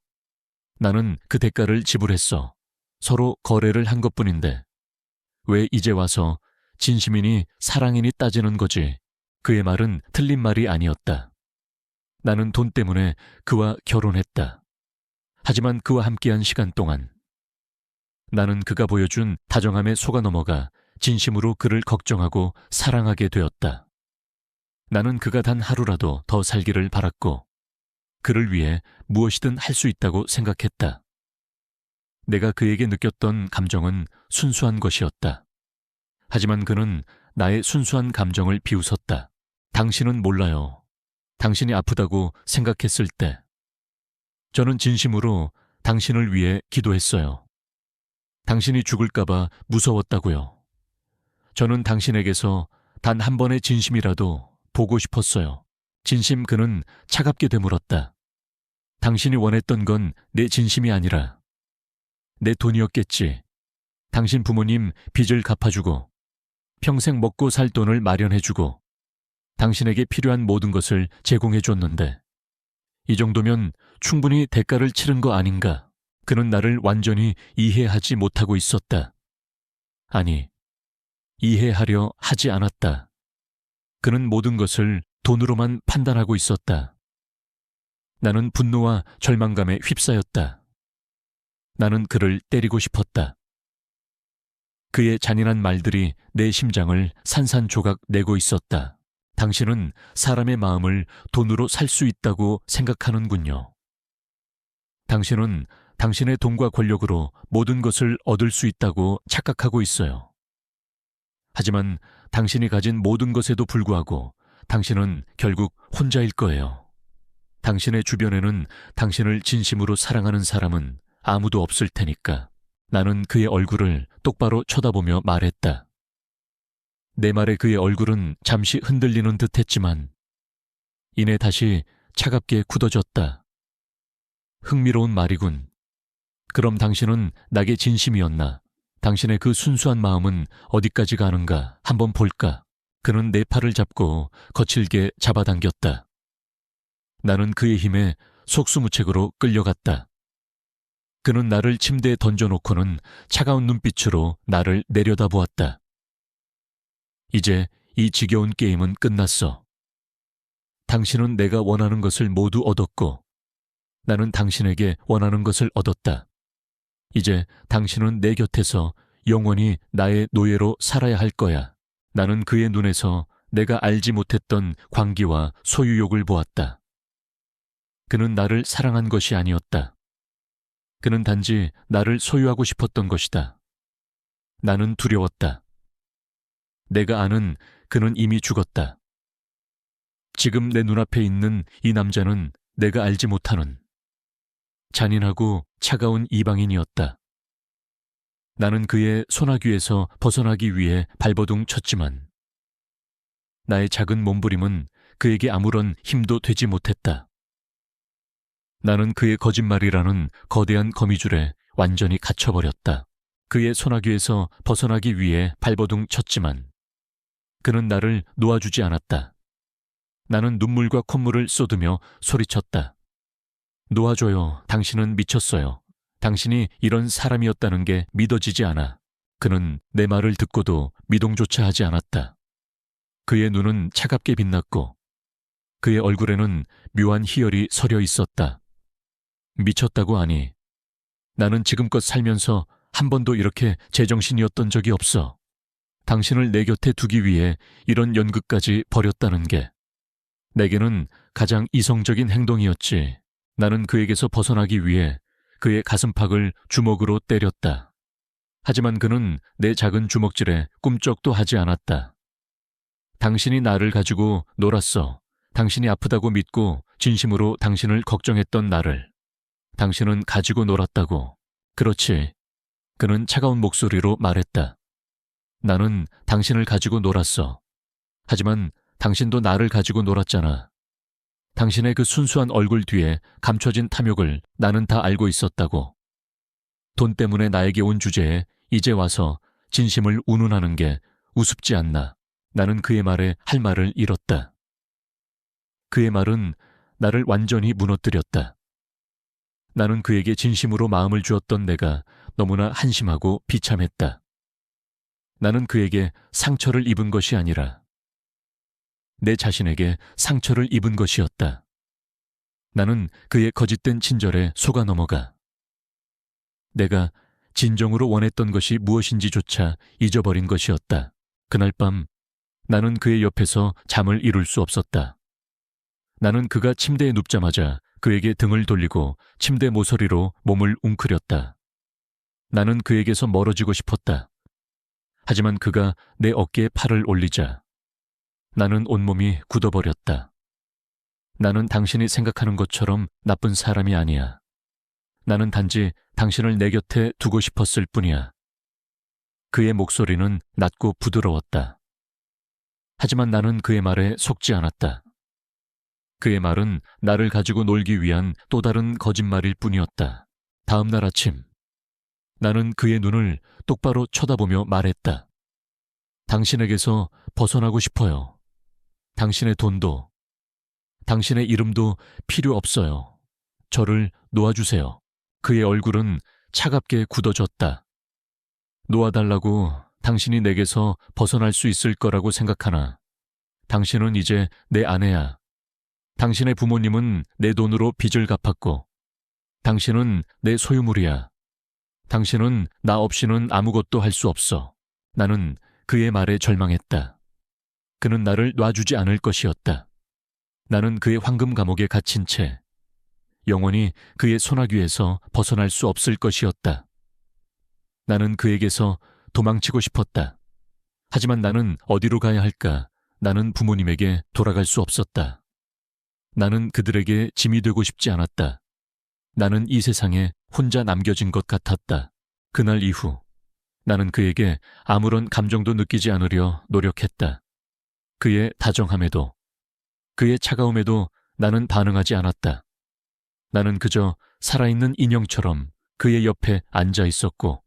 나는 그 대가를 지불했어. 서로 거래를 한 것뿐인데 왜 이제 와서 진심이니 사랑이니 따지는 거지. 그의 말은 틀린 말이 아니었다. 나는 돈 때문에 그와 결혼했다. 하지만 그와 함께한 시간 동안 나는 그가 보여준 다정함에 속아 넘어가 진심으로 그를 걱정하고 사랑하게 되었다. 나는 그가 단 하루라도 더 살기를 바랐고 그를 위해 무엇이든 할 수 있다고 생각했다. 내가 그에게 느꼈던 감정은 순수한 것이었다. 하지만 그는 나의 순수한 감정을 비웃었다. 당신은 몰라요. 당신이 아프다고 생각했을 때 저는 진심으로 당신을 위해 기도했어요. 당신이 죽을까봐 무서웠다고요. 저는 당신에게서 단 한 번의 진심이라도 보고 싶었어요. 진심. 그는 차갑게 되물었다. 당신이 원했던 건 내 진심이 아니라 내 돈이었겠지. 당신 부모님 빚을 갚아주고 평생 먹고 살 돈을 마련해주고 당신에게 필요한 모든 것을 제공해줬는데 이 정도면 충분히 대가를 치른 거 아닌가? 그는 나를 완전히 이해하지 못하고 있었다. 아니, 이해하려 하지 않았다. 그는 모든 것을 돈으로만 판단하고 있었다. 나는 분노와 절망감에 휩싸였다. 나는 그를 때리고 싶었다. 그의 잔인한 말들이 내 심장을 산산조각 내고 있었다. 당신은 사람의 마음을 돈으로 살 수 있다고 생각하는군요. 당신은 당신의 돈과 권력으로 모든 것을 얻을 수 있다고 착각하고 있어요. 하지만 당신이 가진 모든 것에도 불구하고 당신은 결국 혼자일 거예요. 당신의 주변에는 당신을 진심으로 사랑하는 사람은 아무도 없을 테니까. 나는 그의 얼굴을 똑바로 쳐다보며 말했다. 내 말에 그의 얼굴은 잠시 흔들리는 듯 했지만 이내 다시 차갑게 굳어졌다. 흥미로운 말이군. 그럼 당신은 나게 진심이었나? 당신의 그 순수한 마음은 어디까지 가는가 한번 볼까? 그는 내 팔을 잡고 거칠게 잡아당겼다. 나는 그의 힘에 속수무책으로 끌려갔다. 그는 나를 침대에 던져놓고는 차가운 눈빛으로 나를 내려다보았다. 이제 이 지겨운 게임은 끝났어. 당신은 내가 원하는 것을 모두 얻었고 나는 당신에게 원하는 것을 얻었다. 이제 당신은 내 곁에서 영원히 나의 노예로 살아야 할 거야. 나는 그의 눈에서 내가 알지 못했던 광기와 소유욕을 보았다. 그는 나를 사랑한 것이 아니었다. 그는 단지 나를 소유하고 싶었던 것이다. 나는 두려웠다. 내가 아는 그는 이미 죽었다. 지금 내 눈앞에 있는 이 남자는 내가 알지 못하는 잔인하고 차가운 이방인이었다. 나는 그의 소나귀에서 벗어나기 위해 발버둥 쳤지만 나의 작은 몸부림은 그에게 아무런 힘도 되지 못했다. 나는 그의 거짓말이라는 거대한 거미줄에 완전히 갇혀버렸다. 그의 소나귀에서 벗어나기 위해 발버둥 쳤지만 그는 나를 놓아주지 않았다. 나는 눈물과 콧물을 쏟으며 소리쳤다. 놓아줘요. 당신은 미쳤어요. 당신이 이런 사람이었다는 게 믿어지지 않아. 그는 내 말을 듣고도 미동조차 하지 않았다. 그의 눈은 차갑게 빛났고 그의 얼굴에는 묘한 희열이 서려 있었다. 미쳤다고 하니 나는 지금껏 살면서 한 번도 이렇게 제정신이었던 적이 없어. 당신을 내 곁에 두기 위해 이런 연극까지 벌였다는 게 내게는 가장 이성적인 행동이었지. 나는 그에게서 벗어나기 위해 그의 가슴팍을 주먹으로 때렸다. 하지만 그는 내 작은 주먹질에 꿈쩍도 하지 않았다. 당신이 나를 가지고 놀았어. 당신이 아프다고 믿고 진심으로 당신을 걱정했던 나를. 당신은 가지고 놀았다고. 그렇지. 그는 차가운 목소리로 말했다. 나는 당신을 가지고 놀았어. 하지만 당신도 나를 가지고 놀았잖아. 당신의 그 순수한 얼굴 뒤에 감춰진 탐욕을 나는 다 알고 있었다고. 돈 때문에 나에게 온 주제에 이제 와서 진심을 운운하는 게 우습지 않나. 나는 그의 말에 할 말을 잃었다. 그의 말은 나를 완전히 무너뜨렸다. 나는 그에게 진심으로 마음을 주었던 내가 너무나 한심하고 비참했다. 나는 그에게 상처를 입은 것이 아니라 내 자신에게 상처를 입은 것이었다. 나는 그의 거짓된 친절에 속아 넘어가 내가 진정으로 원했던 것이 무엇인지조차 잊어버린 것이었다. 그날 밤 나는 그의 옆에서 잠을 이룰 수 없었다. 나는 그가 침대에 눕자마자 그에게 등을 돌리고 침대 모서리로 몸을 웅크렸다. 나는 그에게서 멀어지고 싶었다. 하지만 그가 내 어깨에 팔을 올리자 나는 온몸이 굳어버렸다. 나는 당신이 생각하는 것처럼 나쁜 사람이 아니야. 나는 단지 당신을 내 곁에 두고 싶었을 뿐이야. 그의 목소리는 낮고 부드러웠다. 하지만 나는 그의 말에 속지 않았다. 그의 말은 나를 가지고 놀기 위한 또 다른 거짓말일 뿐이었다. 다음 날 아침, 나는 그의 눈을 똑바로 쳐다보며 말했다. 당신에게서 벗어나고 싶어요. 당신의 돈도, 당신의 이름도 필요 없어요. 저를 놓아주세요. 그의 얼굴은 차갑게 굳어졌다. 놓아달라고 당신이 내게서 벗어날 수 있을 거라고 생각하나? 당신은 이제 내 아내야. 당신의 부모님은 내 돈으로 빚을 갚았고 당신은 내 소유물이야. 당신은 나 없이는 아무것도 할 수 없어. 나는 그의 말에 절망했다. 그는 나를 놔주지 않을 것이었다. 나는 그의 황금 감옥에 갇힌 채 영원히 그의 소나귀에서 벗어날 수 없을 것이었다. 나는 그에게서 도망치고 싶었다. 하지만 나는 어디로 가야 할까? 나는 부모님에게 돌아갈 수 없었다. 나는 그들에게 짐이 되고 싶지 않았다. 나는 이 세상에 혼자 남겨진 것 같았다. 그날 이후 나는 그에게 아무런 감정도 느끼지 않으려 노력했다. 그의 다정함에도, 그의 차가움에도 나는 반응하지 않았다. 나는 그저 살아있는 인형처럼 그의 옆에 앉아 있었고,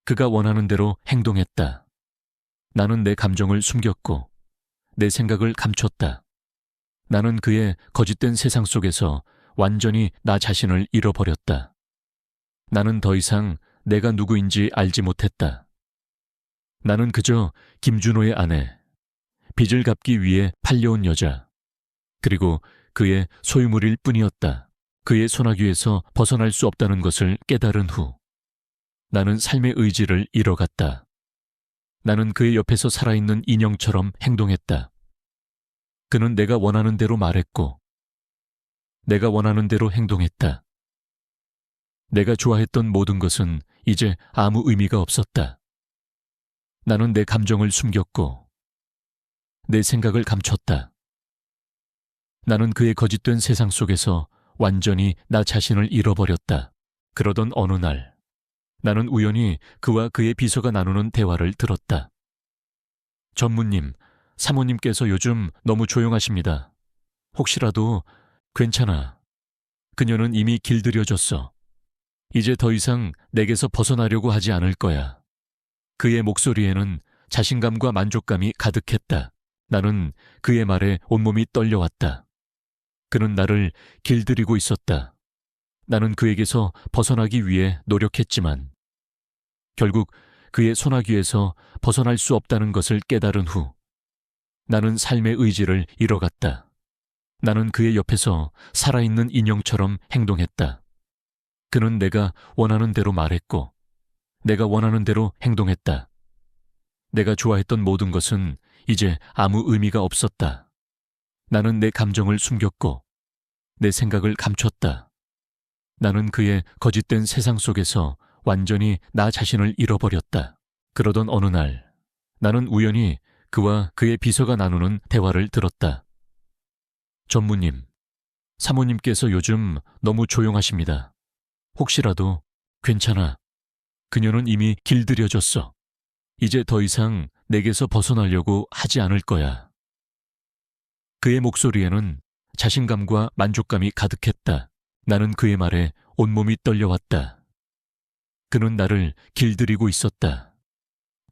그가 원하는 대로 행동했다. 나는 내 감정을 숨겼고, 내 생각을 감췄다. 나는 그의 거짓된 세상 속에서 완전히 나 자신을 잃어버렸다. 나는 더 이상 내가 누구인지 알지 못했다. 나는 그저 김준호의 아내, 빚을 갚기 위해 팔려온 여자, 그리고 그의 소유물일 뿐이었다. 그의 소나귀에서 벗어날 수 없다는 것을 깨달은 후 나는 삶의 의지를 잃어갔다. 나는 그의 옆에서 살아있는 인형처럼 행동했다. 그는 내가 원하는 대로 말했고 내가 원하는 대로 행동했다. 내가 좋아했던 모든 것은 이제 아무 의미가 없었다. 나는 내 감정을 숨겼고 내 생각을 감췄다. 나는 그의 거짓된 세상 속에서 완전히 나 자신을 잃어버렸다. 그러던 어느 날 나는 우연히 그와 그의 비서가 나누는 대화를 들었다. 전무님, 사모님께서 요즘 너무 조용하십니다. 혹시라도 괜찮아. 그녀는 이미 길들여졌어. 이제 더 이상 내게서 벗어나려고 하지 않을 거야. 그의 목소리에는 자신감과 만족감이 가득했다. 나는 그의 말에 온몸이 떨려왔다. 그는 나를 길들이고 있었다. 나는 그에게서 벗어나기 위해 노력했지만 결국 그의 소나귀에서 벗어날 수 없다는 것을 깨달은 후 나는 삶의 의지를 잃어갔다. 나는 그의 옆에서 살아있는 인형처럼 행동했다. 그는 내가 원하는 대로 말했고 내가 원하는 대로 행동했다. 내가 좋아했던 모든 것은 이제 아무 의미가 없었다. 나는 내 감정을 숨겼고 내 생각을 감췄다. 나는 그의 거짓된 세상 속에서 완전히 나 자신을 잃어버렸다. 그러던 어느 날 나는 우연히 그와 그의 비서가 나누는 대화를 들었다. 전무님, 사모님께서 요즘 너무 조용하십니다. 혹시라도 괜찮아. 그녀는 이미 길들여졌어. 이제 더 이상 내게서 벗어나려고 하지 않을 거야. 그의 목소리에는 자신감과 만족감이 가득했다. 나는 그의 말에 온몸이 떨려왔다. 그는 나를 길들이고 있었다.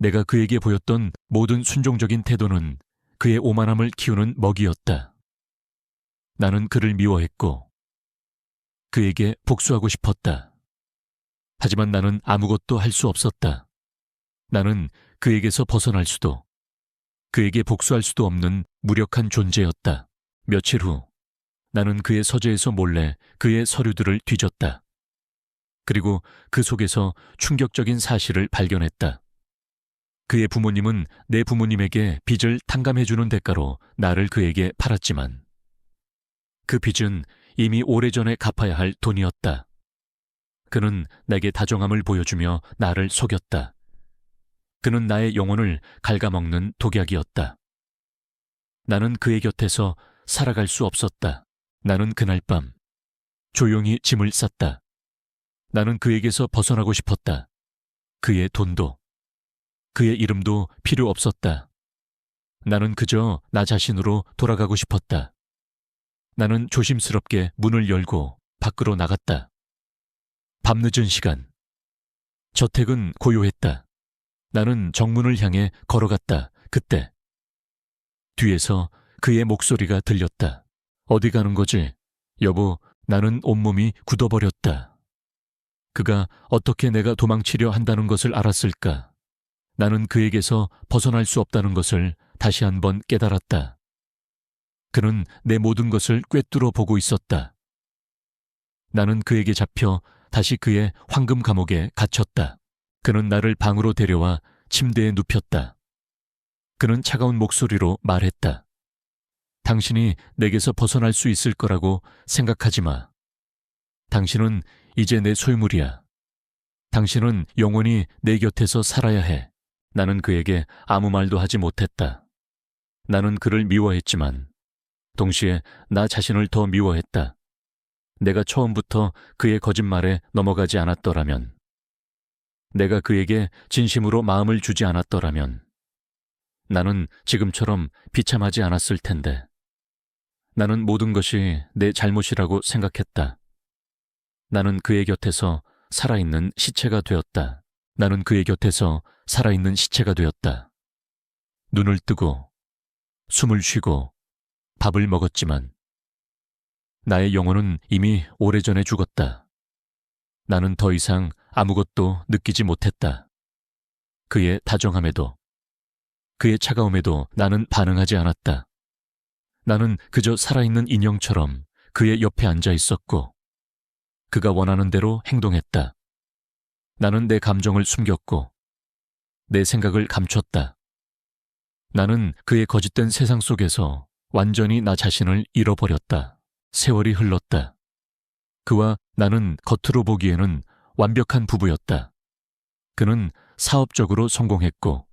내가 그에게 보였던 모든 순종적인 태도는 그의 오만함을 키우는 먹이였다. 나는 그를 미워했고 그에게 복수하고 싶었다. 하지만 나는 아무것도 할 수 없었다. 나는 그에게서 벗어날 수도 그에게 복수할 수도 없는 무력한 존재였다. 며칠 후 나는 그의 서재에서 몰래 그의 서류들을 뒤졌다. 그리고 그 속에서 충격적인 사실을 발견했다. 그의 부모님은 내 부모님에게 빚을 탕감해주는 대가로 나를 그에게 팔았지만 그 빚은 이미 오래전에 갚아야 할 돈이었다. 그는 내게 다정함을 보여주며 나를 속였다. 그는 나의 영혼을 갉아먹는 독약이었다. 나는 그의 곁에서 살아갈 수 없었다. 나는 그날 밤 조용히 짐을 쌌다. 나는 그에게서 벗어나고 싶었다. 그의 돈도, 그의 이름도 필요 없었다. 나는 그저 나 자신으로 돌아가고 싶었다. 나는 조심스럽게 문을 열고 밖으로 나갔다. 밤늦은 시간. 저택은 고요했다. 나는 정문을 향해 걸어갔다. 그때 뒤에서 그의 목소리가 들렸다. 어디 가는 거지? 여보, 나는 온몸이 굳어버렸다. 그가 어떻게 내가 도망치려 한다는 것을 알았을까? 나는 그에게서 벗어날 수 없다는 것을 다시 한번 깨달았다. 그는 내 모든 것을 꿰뚫어 보고 있었다. 나는 그에게 잡혀 다시 그의 황금 감옥에 갇혔다. 그는 나를 방으로 데려와 침대에 눕혔다. 그는 차가운 목소리로 말했다. 당신이 내게서 벗어날 수 있을 거라고 생각하지 마. 당신은 이제 내 소유물이야. 당신은 영원히 내 곁에서 살아야 해. 나는 그에게 아무 말도 하지 못했다. 나는 그를 미워했지만 동시에 나 자신을 더 미워했다. 내가 처음부터 그의 거짓말에 넘어가지 않았더라면, 내가 그에게 진심으로 마음을 주지 않았더라면 나는 지금처럼 비참하지 않았을 텐데. 나는 모든 것이 내 잘못이라고 생각했다. 나는 그의 곁에서 살아있는 시체가 되었다. 나는 그의 곁에서 살아있는 시체가 되었다. 눈을 뜨고 숨을 쉬고 밥을 먹었지만 나의 영혼은 이미 오래전에 죽었다. 나는 더 이상 아무것도 느끼지 못했다. 그의 다정함에도, 그의 차가움에도 나는 반응하지 않았다. 나는 그저 살아있는 인형처럼 그의 옆에 앉아 있었고, 그가 원하는 대로 행동했다. 나는 내 감정을 숨겼고, 내 생각을 감췄다. 나는 그의 거짓된 세상 속에서 완전히 나 자신을 잃어버렸다. 세월이 흘렀다. 그와 나는 겉으로 보기에는 완벽한 부부였다. 그는 사업적으로 성공했고,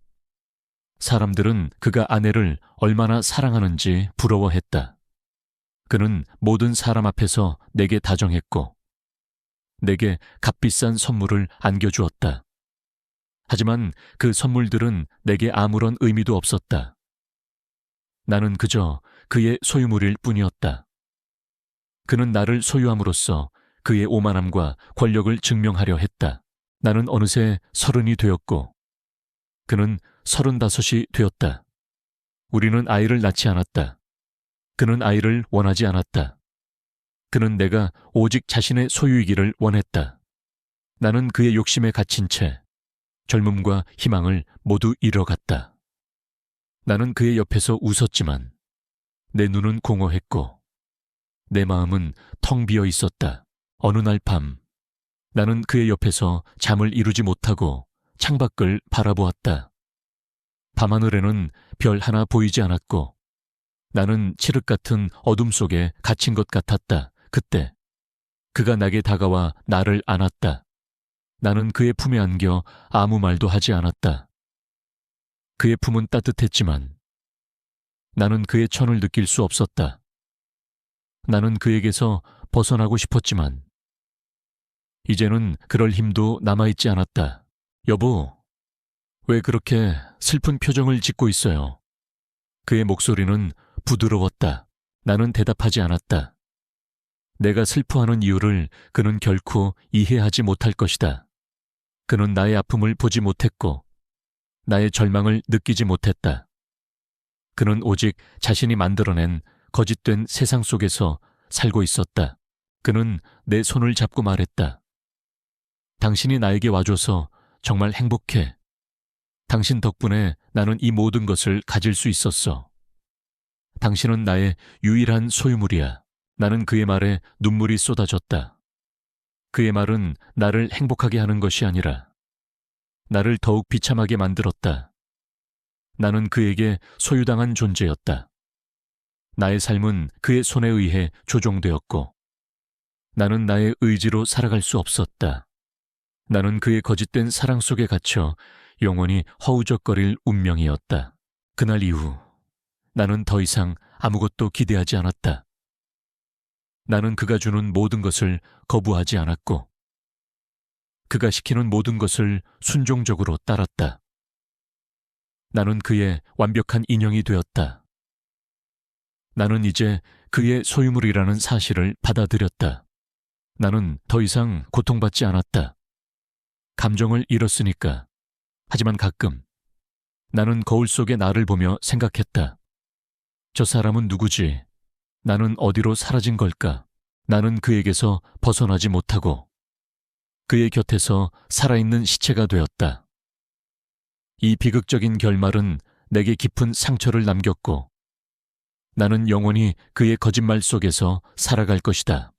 사람들은 그가 아내를 얼마나 사랑하는지 부러워했다. 그는 모든 사람 앞에서 내게 다정했고, 내게 값비싼 선물을 안겨주었다. 하지만 그 선물들은 내게 아무런 의미도 없었다. 나는 그저 그의 소유물일 뿐이었다. 그는 나를 소유함으로써 그의 오만함과 권력을 증명하려 했다. 나는 어느새 30이 되었고 그는 35이 되었다. 우리는 아이를 낳지 않았다. 그는 아이를 원하지 않았다. 그는 내가 오직 자신의 소유이기를 원했다. 나는 그의 욕심에 갇힌 채 젊음과 희망을 모두 잃어갔다. 나는 그의 옆에서 웃었지만 내 눈은 공허했고 내 마음은 텅 비어 있었다. 어느 날 밤 나는 그의 옆에서 잠을 이루지 못하고 창밖을 바라보았다. 밤하늘에는 별 하나 보이지 않았고 나는 칠흑 같은 어둠 속에 갇힌 것 같았다. 그때 그가 나게 다가와 나를 안았다. 나는 그의 품에 안겨 아무 말도 하지 않았다. 그의 품은 따뜻했지만 나는 그의 천을 느낄 수 없었다. 나는 그에게서 벗어나고 싶었지만 이제는 그럴 힘도 남아있지 않았다. 여보, 왜 그렇게 슬픈 표정을 짓고 있어요? 그의 목소리는 부드러웠다. 나는 대답하지 않았다. 내가 슬퍼하는 이유를 그는 결코 이해하지 못할 것이다. 그는 나의 아픔을 보지 못했고 나의 절망을 느끼지 못했다. 그는 오직 자신이 만들어낸 거짓된 세상 속에서 살고 있었다. 그는 내 손을 잡고 말했다. 당신이 나에게 와줘서 정말 행복해. 당신 덕분에 나는 이 모든 것을 가질 수 있었어. 당신은 나의 유일한 소유물이야. 나는 그의 말에 눈물이 쏟아졌다. 그의 말은 나를 행복하게 하는 것이 아니라 나를 더욱 비참하게 만들었다. 나는 그에게 소유당한 존재였다. 나의 삶은 그의 손에 의해 조종되었고 나는 나의 의지로 살아갈 수 없었다. 나는 그의 거짓된 사랑 속에 갇혀 영원히 허우적거릴 운명이었다. 그날 이후 나는 더 이상 아무것도 기대하지 않았다. 나는 그가 주는 모든 것을 거부하지 않았고 그가 시키는 모든 것을 순종적으로 따랐다. 나는 그의 완벽한 인형이 되었다. 나는 이제 그의 소유물이라는 사실을 받아들였다. 나는 더 이상 고통받지 않았다. 감정을 잃었으니까. 하지만 가끔 나는 거울 속의 나를 보며 생각했다. 저 사람은 누구지? 나는 어디로 사라진 걸까? 나는 그에게서 벗어나지 못하고 그의 곁에서 살아있는 시체가 되었다. 이 비극적인 결말은 내게 깊은 상처를 남겼고 나는 영원히 그의 거짓말 속에서 살아갈 것이다.